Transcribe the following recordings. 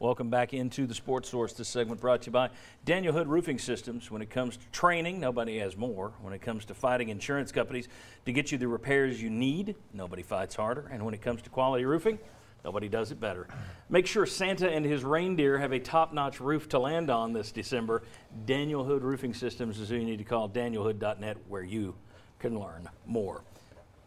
Welcome back into the Sports Source. This segment brought to you by Daniel Hood Roofing Systems. When it comes to training, nobody has more. When it comes to fighting insurance companies to get you the repairs you need, nobody fights harder. And when it comes to quality roofing, nobody does it better. Make sure Santa and his reindeer have a top-notch roof to land on this December. Daniel Hood Roofing Systems is who you need to call. DanielHood.net, where you can learn more.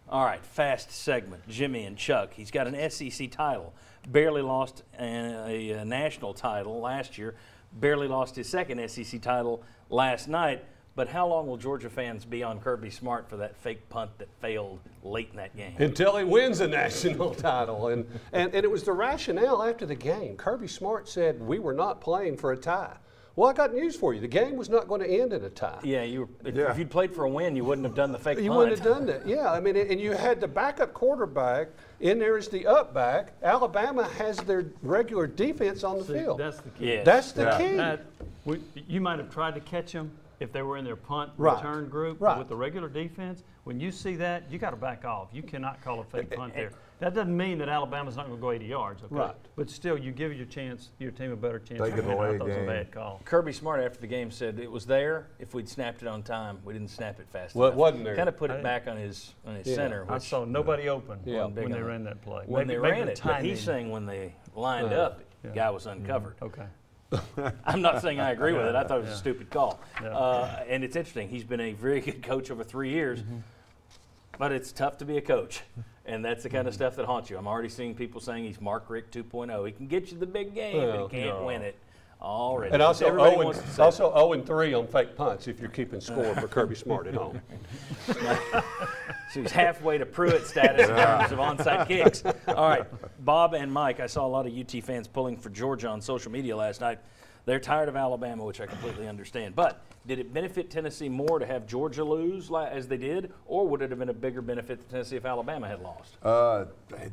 All right, fast segment. Jimmy and Chuck. He's got an SEC title. Barely lost a national title last year. Barely lost his second SEC title last night. But how long will Georgia fans be on Kirby Smart for that fake punt that failed late in that game? Until he wins a national title. And it was the rationale after the game. Kirby Smart said we were not playing for a tie. Well, I got news for you. The game was not going to end in a tie. Yeah, if you'd played for a win, you wouldn't have done the fake punt. You wouldn't have done that. Yeah, I mean, and you had the backup quarterback in there as the up back. Alabama has their regular defense on the field. That's the key. Yes. That's the key. You might have tried to catch them if they were in their punt Right. return group. Right. But with the regular defense, when you see that, you got to back off. You cannot call a fake punt there. That doesn't mean that Alabama's not going to go 80 yards, okay? Right. But still, you give your team a better chance. Take it to win. away I thought it was a game. bad call. Kirby Smart after the game said it was there if we'd snapped it on time. We didn't snap it fast Well, it enough. wasn't there. Kind of put it back on his center. I Which saw nobody open Yeah. when they ran that play. when they Maybe ran the it, but timing. he's saying when they lined up, the guy was uncovered. Okay. I'm not saying I agree with it. I thought it was a Yeah. stupid call. Yeah. And it's interesting. He's been a very good coach over 3 years, but it's tough to be a coach. And that's the kind of stuff that haunts you. I'm already seeing people saying he's Mark Richt 2.0. He can get you the big game, but he can't win it already. And also Everybody wants to say 0-3 on fake punts if you're keeping score for Kirby Smart at home. So he's halfway to Pruitt status in terms of onside kicks. All right, Bob and Mike, I saw a lot of UT fans pulling for Georgia on social media last night. They're tired of Alabama, which I completely understand. But did it benefit Tennessee more to have Georgia lose as they did, or would it have been a bigger benefit to Tennessee if Alabama had lost?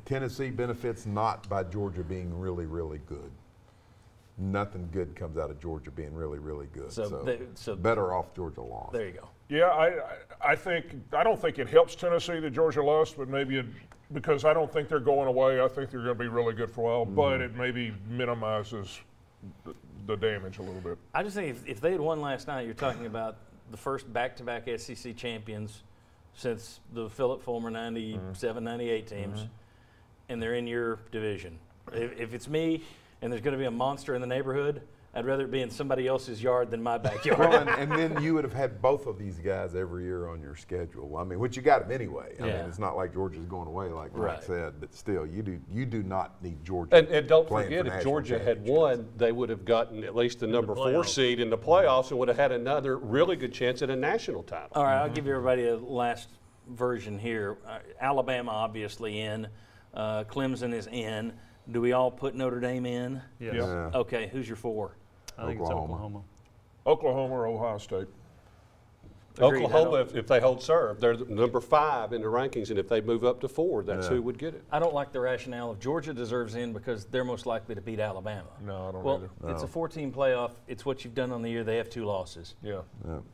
Tennessee benefits not by Georgia being really, really good. Nothing good comes out of Georgia being really, really good. So better off Georgia lost. There you go. Yeah, I don't think it helps Tennessee that Georgia lost, but maybe because I don't think they're going away. I think they're going to be really good for a while, but it maybe minimizes the damage a little bit. I just think if they had won last night, you're talking about the first back-to-back SEC champions since the Philip Fulmer 97, 98 teams, and they're in your division. If it's me and there's going to be a monster in the neighborhood, I'd rather it be in somebody else's yard than my backyard. Well, and then you would have had both of these guys every year on your schedule. I mean, which you got them anyway. I mean, it's not like Georgia's going away, like Mike said, but still, you do not need Georgia. And don't playing forget, for if Georgia national had championships. won, they would have gotten at least the number 4 seed in the playoffs and would have had another really good chance at a national title. All right, I'll give everybody a last version here. Alabama obviously in. Clemson is in. Do we all put Notre Dame in? Yes. Yeah. Okay, who's your 4? I think it's Oklahoma. Oklahoma or Ohio State. Agreed. Oklahoma, if they hold serve, they're number 5 in the rankings, and if they move up to 4, that's who would get it. I don't like the rationale of Georgia deserves in because they're most likely to beat Alabama. No, I don't Well, either. it's a 14 playoff. It's what you've done on the year. They have 2 losses. Yeah.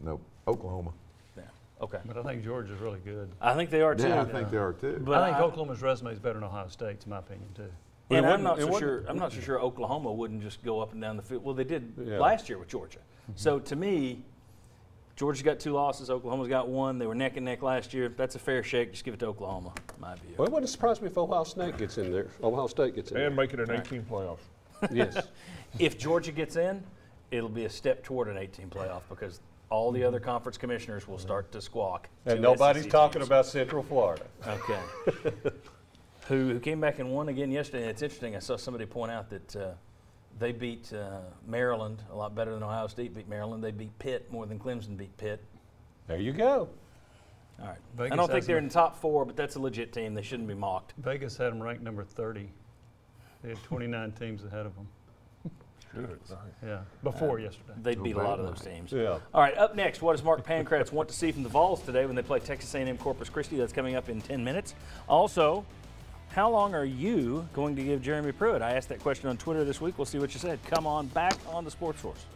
No, Oklahoma. Yeah. Okay. But I think Georgia's really good. I think they are too. Yeah, I think they are too. But I think Oklahoma's resume is better than Ohio State's, in my opinion, too. And I'm not so sure. I'm not so sure Oklahoma wouldn't just go up and down the field. Well, they did last year with Georgia. So to me, Georgia's got 2 losses. Oklahoma's got 1. They were neck and neck last year. That's a fair shake. Just give it to Oklahoma. My view. Well, it wouldn't surprise me if Ohio State gets in there. Ohio State gets in And make it an 18 playoff. there. Yes. If Georgia gets in, it'll be a step toward an 18 playoff because all the other conference commissioners will start to squawk. And 2 nobody's SEC talking teams. about Central Florida. Okay. who came back and won again yesterday. And it's interesting. I saw somebody point out that they beat Maryland a lot better than Ohio State beat Maryland. They beat Pitt more than Clemson beat Pitt. There you go. All right. Vegas I don't think has they're them- in the top 4, but that's a legit team. They shouldn't be mocked. Vegas had them ranked number 30. They had 29 teams ahead of them. Yeah, before yesterday. They beat a lot of those teams. Yeah. All right, up next, what does Mark Pancratz want to see from the Vols today when they play Texas A&M Corpus Christi? That's coming up in 10 minutes. Also, how long are you going to give Jeremy Pruitt? I asked that question on Twitter this week. We'll see what you said. Come on back on the Sports Source.